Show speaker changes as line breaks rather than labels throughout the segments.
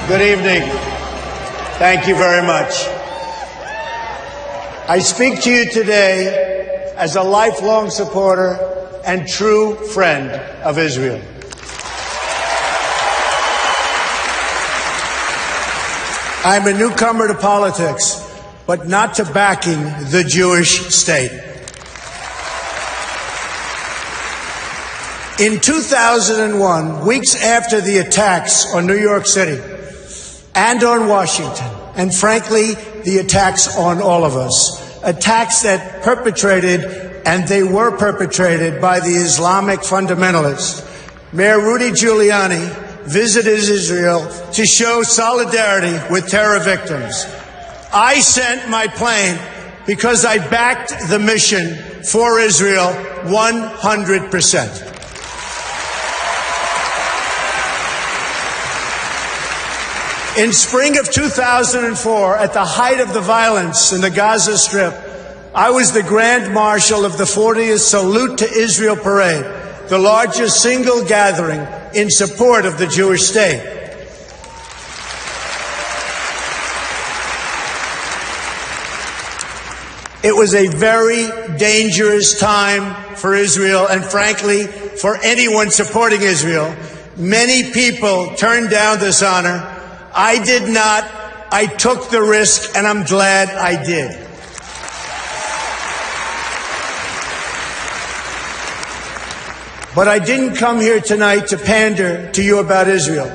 Good evening. Thank you very much. I speak to you today as a lifelong supporter and true friend of Israel. I'm a newcomer to politics, but not to backing the Jewish state. In 2001, weeks after the attacks on New York City and on Washington, and frankly, the attacks on all of us, attacks that they were perpetrated by the Islamic fundamentalists, Mayor Rudy Giuliani visited Israel to show solidarity with terror victims. I sent my plane because I backed the mission for Israel 100%. In spring of 2004, at the height of the violence in the Gaza Strip, I was the Grand Marshal of the 40th Salute to Israel Parade, the largest single gathering in support of the Jewish state. It was a very dangerous time for Israel and, frankly, for anyone supporting Israel. Many people turned down this honor. I did not. I took the risk, and I'm glad I did. But I didn't come here tonight to pander to you about Israel.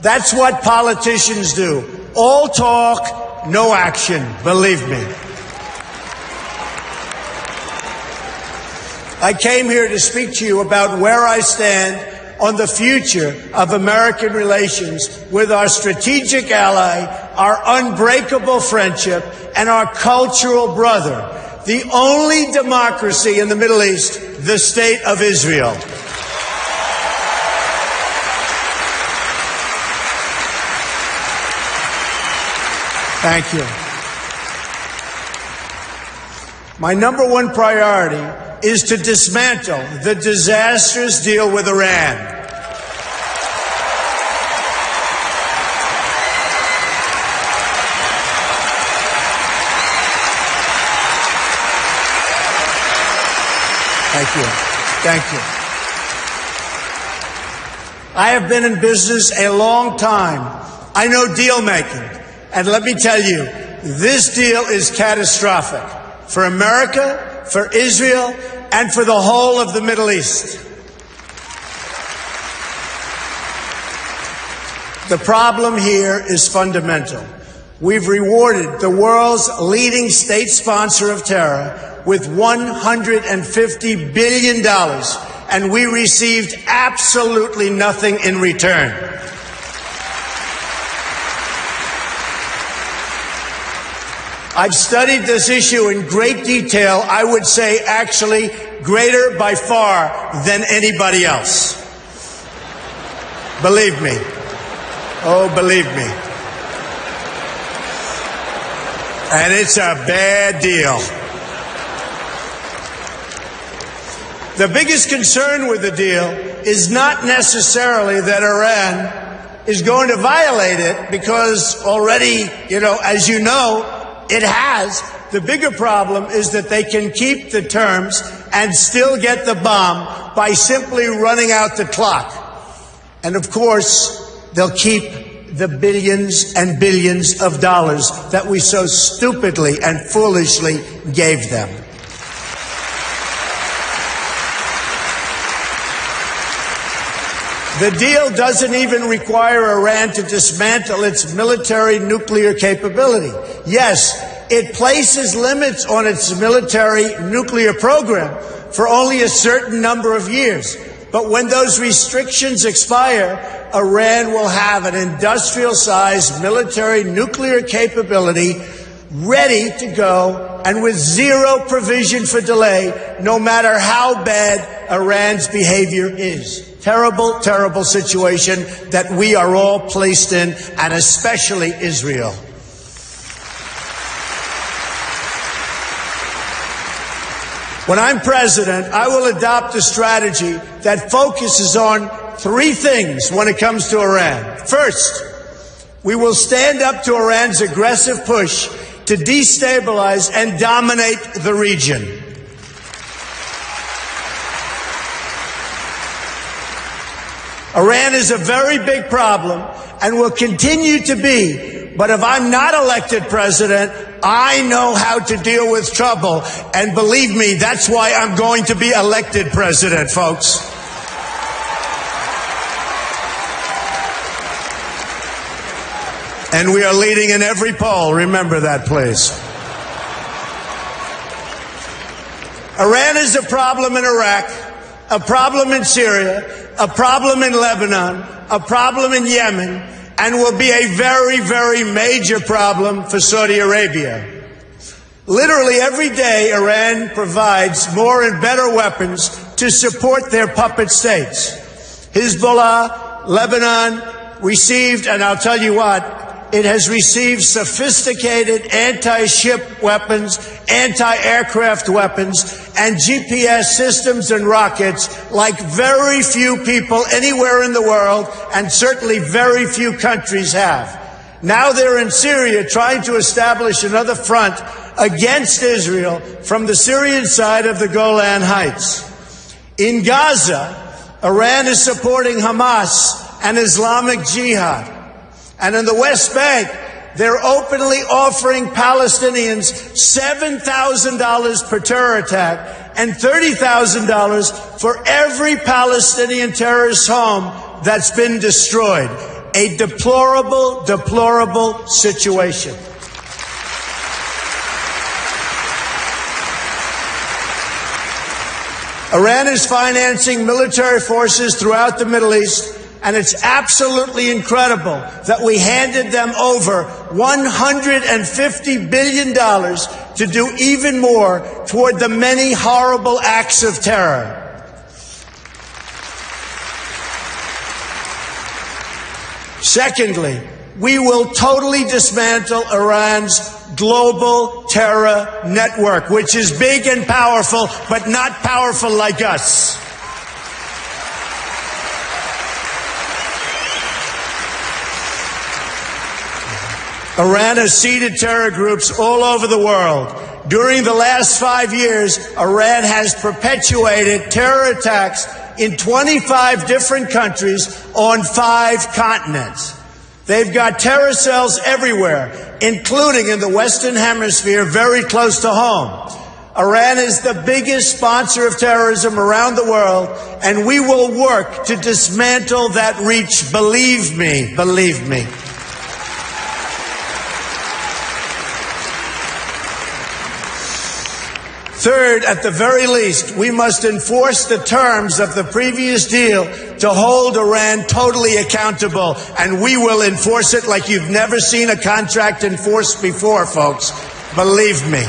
That's what politicians do. All talk, no action, believe me. I came here to speak to you about where I stand on the future of American relations with our strategic ally, our unbreakable friendship, and our cultural brother, the only democracy in the Middle East, the State of Israel. Thank you. My number one priority is to dismantle the disastrous deal with Iran. Thank you. Thank you. I have been in business a long time. I know deal making. And let me tell you, this deal is catastrophic for America, for Israel, and for the whole of the Middle East. The problem here is fundamental. We've rewarded the world's leading state sponsor of terror with $150 billion, and we received absolutely nothing in return. I've studied this issue in great detail, I would say actually greater by far than anybody else. Believe me. Oh, believe me. And it's a bad deal. The biggest concern with the deal is not necessarily that Iran is going to violate it, because already, as you know, it has. The bigger problem is that they can keep the terms and still get the bomb by simply running out the clock. And of course, they'll keep the billions and billions of dollars that we so stupidly and foolishly gave them. The deal doesn't even require Iran to dismantle its military nuclear capability. Yes, it places limits on its military nuclear program for only a certain number of years. But when those restrictions expire, Iran will have an industrial-sized military nuclear capability ready to go and with zero provision for delay, no matter how bad Iran's behavior is. Terrible, terrible situation that we are all placed in, and especially Israel. When I'm president, I will adopt a strategy that focuses on three things when it comes to Iran. First, We will stand up to Iran's aggressive push to destabilize and dominate the region. Iran is a very big problem and will continue to be. But if I'm not elected president, I know how to deal with trouble. And believe me, that's why I'm going to be elected president, folks. And we are leading in every poll. Remember that, please. Iran is a problem in Iraq, a problem in Syria, a problem in Lebanon, a problem in Yemen, and will be a very, very major problem for Saudi Arabia. Literally every day, Iran provides more and better weapons to support their puppet states. Hezbollah, Lebanon, received, and I'll tell you what, it has received sophisticated anti-ship weapons, anti-aircraft weapons, and GPS systems and rockets like very few people anywhere in the world, and certainly very few countries have. Now they're in Syria trying to establish another front against Israel from the Syrian side of the Golan Heights. In Gaza, Iran is supporting Hamas and Islamic Jihad. And in the West Bank, they're openly offering Palestinians $7,000 per terror attack and $30,000 for every Palestinian terrorist home that's been destroyed. A deplorable, deplorable situation. Iran is financing military forces throughout the Middle East, and it's absolutely incredible that we handed them over $150 billion to do even more toward the many horrible acts of terror. Secondly, we will totally dismantle Iran's global terror network, which is big and powerful, but not powerful like us. Iran has seeded terror groups all over the world. During the last 5 years, Iran has perpetuated terror attacks in 25 different countries on 5 continents. They've got terror cells everywhere, including in the Western Hemisphere, very close to home. Iran is the biggest sponsor of terrorism around the world, and we will work to dismantle that reach. Believe me, believe me. Third, at the very least, we must enforce the terms of the previous deal to hold Iran totally accountable, and we will enforce it like you've never seen a contract enforced before, folks. Believe me.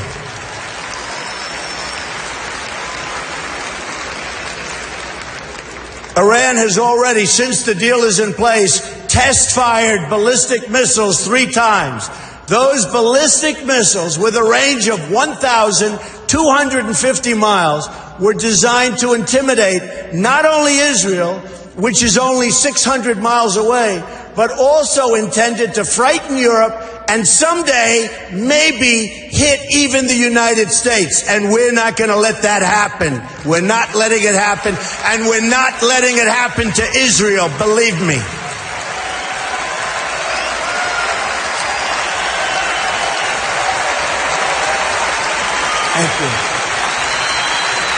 Iran has already, since the deal is in place, test-fired ballistic missiles 3 times. Those ballistic missiles, with a range of 1,250 miles, were designed to intimidate not only Israel, which is only 600 miles away, but also intended to frighten Europe and someday maybe hit even the United States. And we're not going to let that happen. We're not letting it happen, and we're not letting it happen to Israel, believe me. Thank you.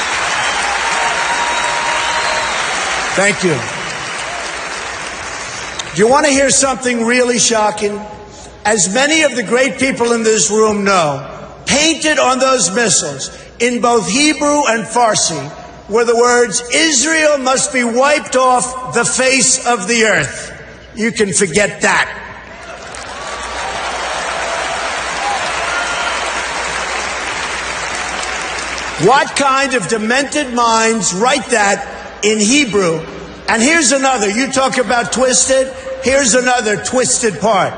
Thank you. Do you want to hear something really shocking? As many of the great people in this room know, painted on those missiles in both Hebrew and Farsi were the words, "Israel must be wiped off the face of the earth." You can forget that. What kind of demented minds write that in Hebrew? And here's another. You talk about twisted. Here's another twisted part.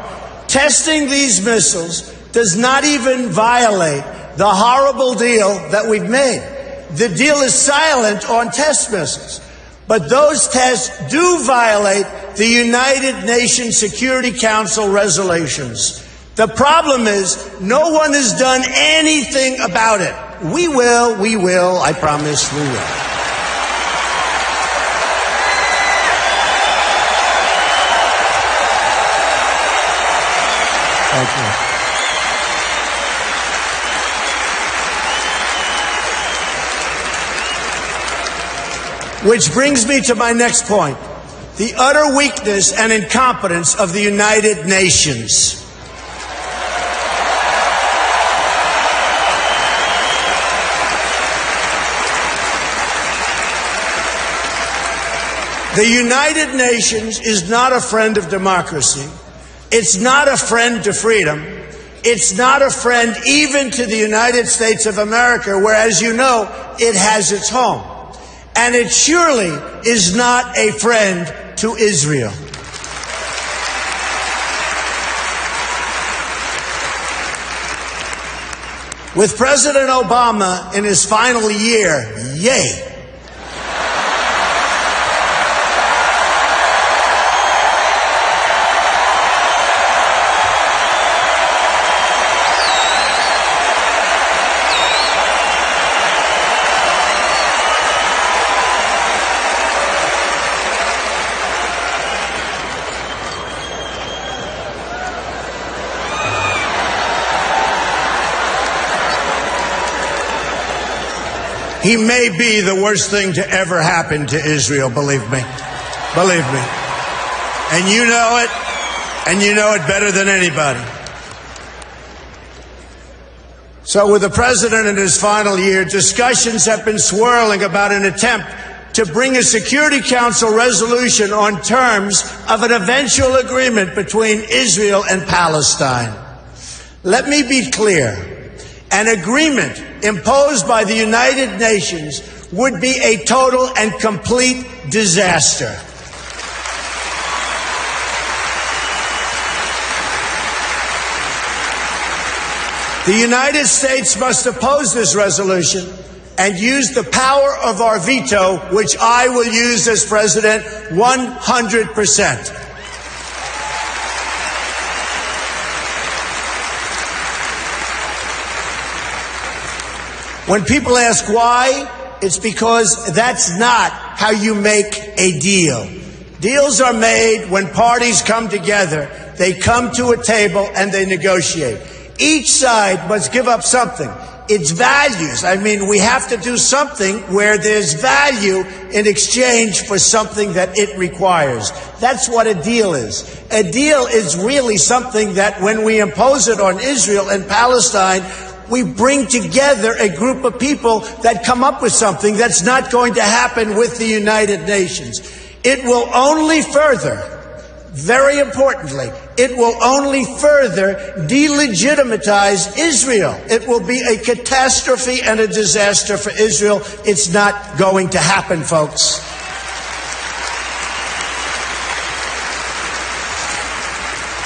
Testing these missiles does not even violate the horrible deal that we've made. The deal is silent on test missiles. But those tests do violate the United Nations Security Council resolutions. The problem is no one has done anything about it. We will, I promise we will. Thank you. Which brings me to my next point, the utter weakness and incompetence of the United Nations. The United Nations is not a friend of democracy. It's not a friend to freedom. It's not a friend even to the United States of America, where, as you know, it has its home. And it surely is not a friend to Israel. With President Obama in his final year, yay! He may be the worst thing to ever happen to Israel, believe me. Believe me. And you know it, and you know it better than anybody. So with the president in his final year, discussions have been swirling about an attempt to bring a Security Council resolution on terms of an eventual agreement between Israel and Palestine. Let me be clear. An agreement imposed by the United Nations would be a total and complete disaster. The United States must oppose this resolution and use the power of our veto, which I will use as president 100%. When people ask why, it's because that's not how you make a deal. Deals are made when parties come together. They come to a table and they negotiate. Each side must give up something. It's values. I mean, we have to do something where there's value in exchange for something that it requires. That's what a deal is. A deal is really something that when we impose it on Israel and Palestine, we bring together a group of people that come up with something that's not going to happen with the United Nations. It will only further, very importantly, it will only further delegitimize Israel. It will be a catastrophe and a disaster for Israel. It's not going to happen, folks.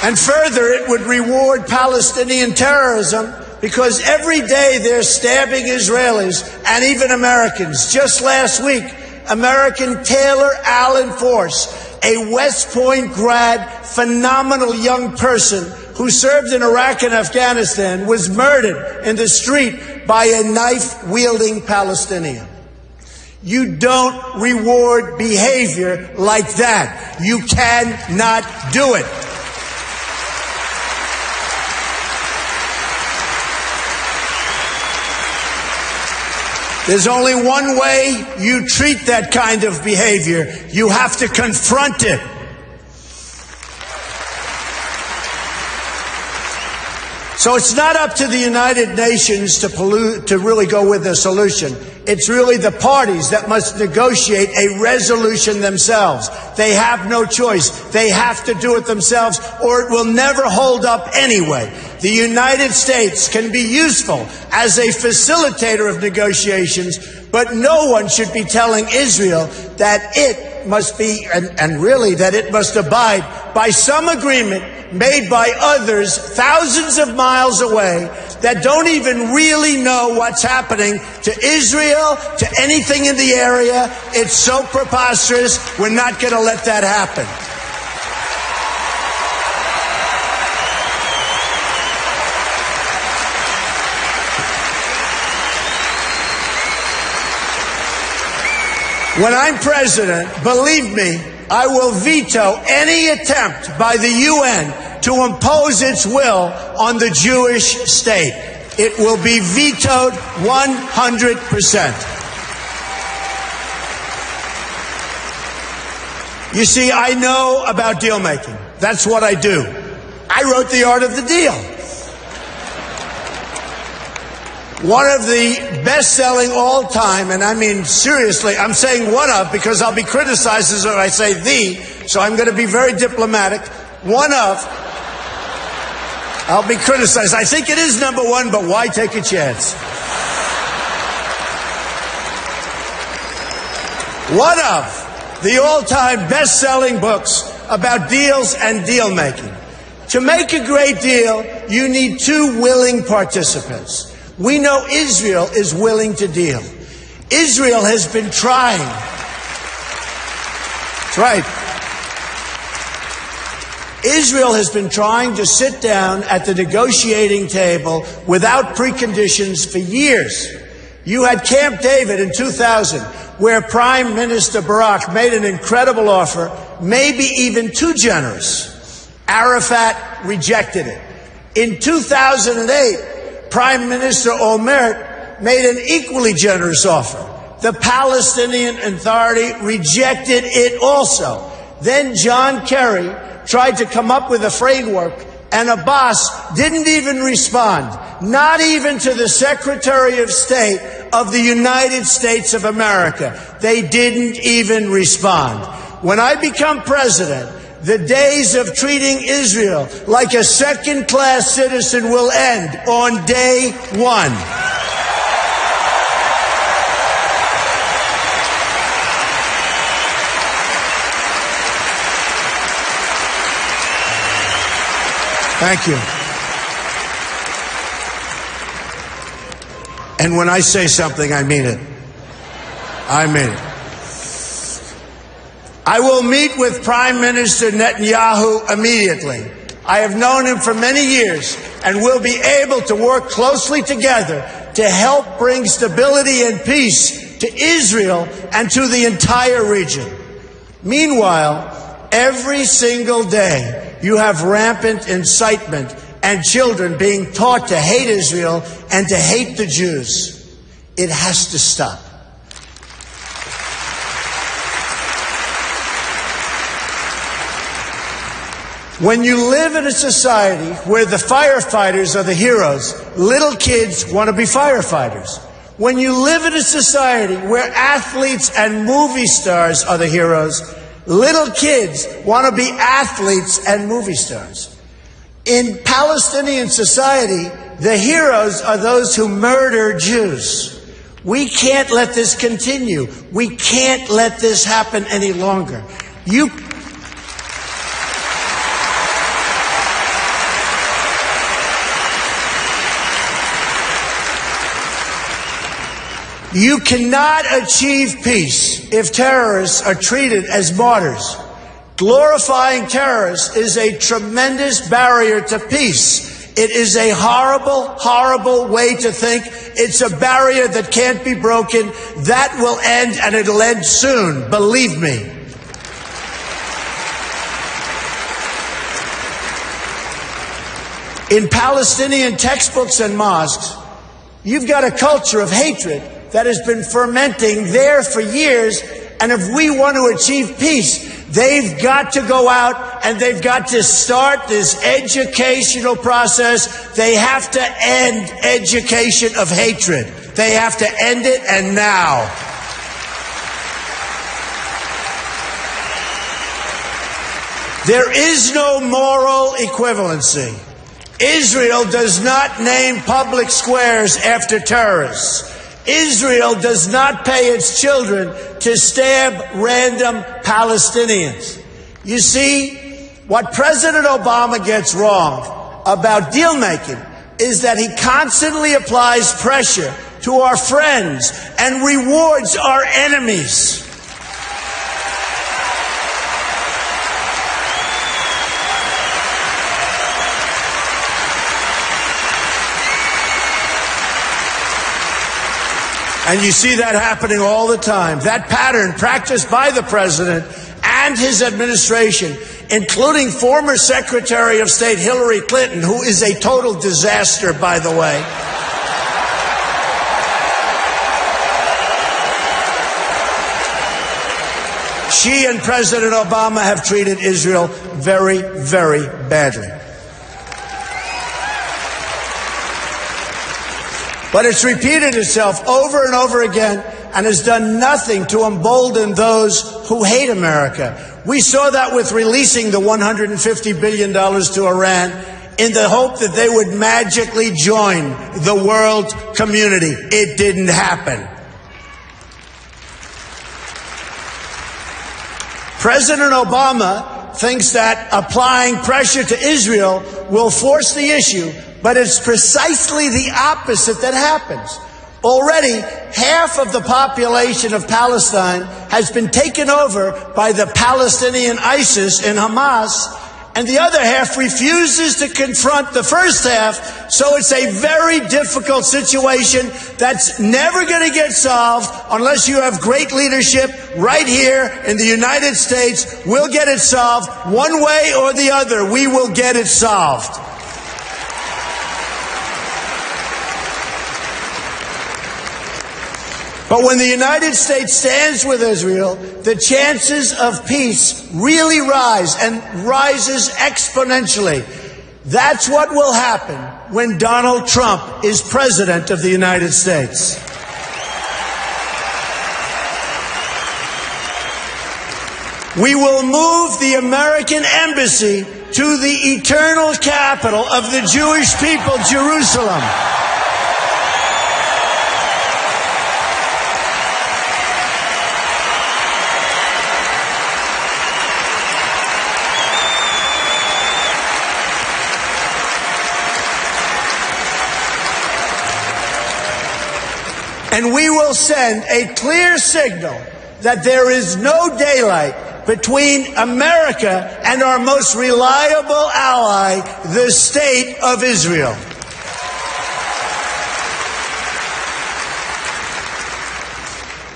And further, it would reward Palestinian terrorism, because every day they're stabbing Israelis and even Americans. Just last week, American Taylor Allen Force, a West Point grad, phenomenal young person who served in Iraq and Afghanistan, was murdered in the street by a knife-wielding Palestinian. You don't reward behavior like that. You cannot do it. There's only one way you treat that kind of behavior. You have to confront it. So it's not up to the United Nations to really go with a solution. It's really the parties that must negotiate a resolution themselves. They have no choice. They have to do it themselves, or it will never hold up anyway. The United States can be useful as a facilitator of negotiations, but no one should be telling Israel that it must be, and really that it must abide by some agreement made by others thousands of miles away that don't even really know what's happening to Israel, to anything in the area. It's so preposterous. We're not going to let that happen. When I'm president, believe me, I will veto any attempt by the UN to impose its will on the Jewish state. It will be vetoed 100%. You see, I know about deal making. That's what I do. I wrote The Art of the Deal. One of the best-selling all-time, and I mean seriously, I'm saying one of because I'll be criticized if I say the, so I'm going to be very diplomatic. One of, I'll be criticized. I think it is number one, but why take a chance? One of the all-time best-selling books about deals and deal-making. To make a great deal, you need two willing participants. We know Israel is willing to deal. Israel has been trying. That's right. Israel has been trying to sit down at the negotiating table without preconditions for years. You had Camp David in 2000, where Prime Minister Barak made an incredible offer, maybe even too generous. Arafat rejected it. In 2008, Prime Minister Olmert made an equally generous offer. The Palestinian Authority rejected it also. Then John Kerry tried to come up with a framework, and Abbas didn't even respond, not even to the Secretary of State of the United States of America. They didn't even respond. When I become president, the days of treating Israel like a second-class citizen will end on day one. Thank you. And when I say something, I mean it. I mean it. I will meet with Prime Minister Netanyahu immediately. I have known him for many years and will be able to work closely together to help bring stability and peace to Israel and to the entire region. Meanwhile, every single day, you have rampant incitement and children being taught to hate Israel and to hate the Jews. It has to stop. When you live in a society where the firefighters are the heroes, little kids want to be firefighters. When you live in a society where athletes and movie stars are the heroes, little kids want to be athletes and movie stars. In Palestinian society, the heroes are those who murder Jews. We can't let this continue. We can't let this happen any longer. You cannot achieve peace if terrorists are treated as martyrs. Glorifying terrorists is a tremendous barrier to peace. It is a horrible, horrible way to think. It's a barrier that can't be broken. That will end, and it'll end soon. Believe me. In Palestinian textbooks and mosques, you've got a culture of hatred that has been fermenting there for years, and if we want to achieve peace, they've got to go out and they've got to start this educational process. They have to end education of hatred. They have to end it, and now. There is no moral equivalency. Israel does not name public squares after terrorists. Israel does not pay its children to stab random Palestinians. You see, what President Obama gets wrong about deal-making is that he constantly applies pressure to our friends and rewards our enemies. And you see that happening all the time. That pattern practiced by the president and his administration, including former Secretary of State Hillary Clinton, who is a total disaster, by the way. She and President Obama have treated Israel very, very badly. But it's repeated itself over and over again and has done nothing to embolden those who hate America. We saw that with releasing the $150 billion to Iran in the hope that they would magically join the world community. It didn't happen. President Obama thinks that applying pressure to Israel will force the issue, but it's precisely the opposite that happens. Already, half of the population of Palestine has been taken over by the Palestinian ISIS and Hamas, and the other half refuses to confront the first half, so it's a very difficult situation that's never going to get solved unless you have great leadership right here in the United States. We'll get it solved one way or the other. We will get it solved. But when the United States stands with Israel, the chances of peace really rise, and rises exponentially. That's what will happen when Donald Trump is president of the United States. We will move the American embassy to the eternal capital of the Jewish people, Jerusalem. And we will send a clear signal that there is no daylight between America and our most reliable ally, the State of Israel.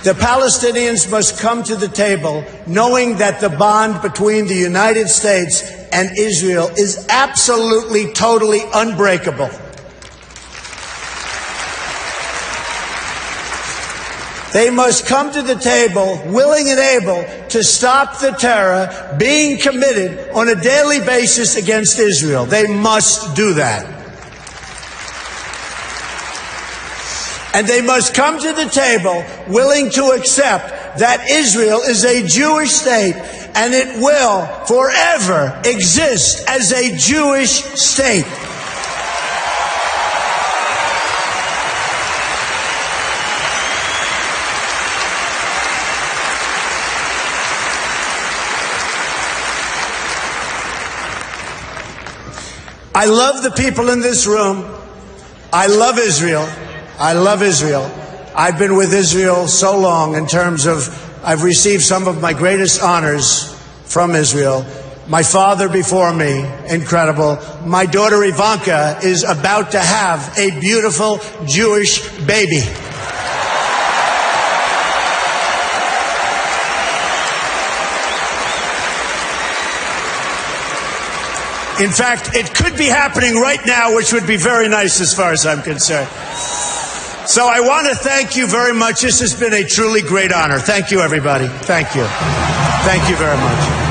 The Palestinians must come to the table knowing that the bond between the United States and Israel is absolutely, totally unbreakable. They must come to the table willing and able to stop the terror being committed on a daily basis against Israel. They must do that. And they must come to the table willing to accept that Israel is a Jewish state and it will forever exist as a Jewish state. I love the people in this room. I love Israel. I love Israel. I've been with Israel so long in terms of I've received some of my greatest honors from Israel. My father before me, incredible. My daughter Ivanka is about to have a beautiful Jewish baby. In fact, it could be happening right now, which would be very nice as far as I'm concerned. So I want to thank you very much. This has been a truly great honor. Thank you, everybody. Thank you. Thank you very much.